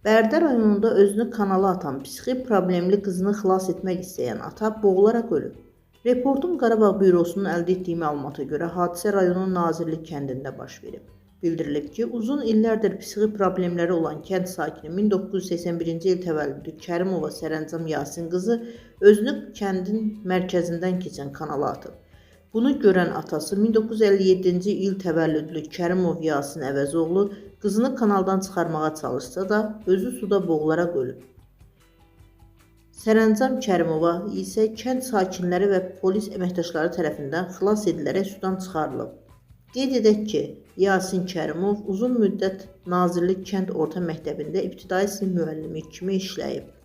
Bərdə rayonunda özünü kanala atan psixi problemli qızını xilas etmək istəyən ata boğularaq ölüb. Reportun Qarabağ bürosunun əldə etdiyi məlumata görə hadisə rayonun Nazirlik kəndində baş verib. Bildirilib ki, uzun illərdir psixi problemləri olan kənd sakini 1981-ci il təvəllüdlü Kərimova Sərəncam Yasin qızı özünü kəndin mərkəzindən keçən kanala atıb. Bunu görən atası 1957-ci il təvəllüdlü Kərimov Yasin Əvəzoğlu qızını kanaldan çıxarmağa çalışsa da özü suda boğularaq ölüb. Sərəncam Kərimova isə kənd sakinləri və polis əməkdaşları tərəfindən xilas edilərək sudan çıxarılıb. Qeyd edək ki, Yasin Kərimov uzun müddət Nazirlik Kənd Orta Məktəbində ibtidai sinif müəllimi kimi işləyib.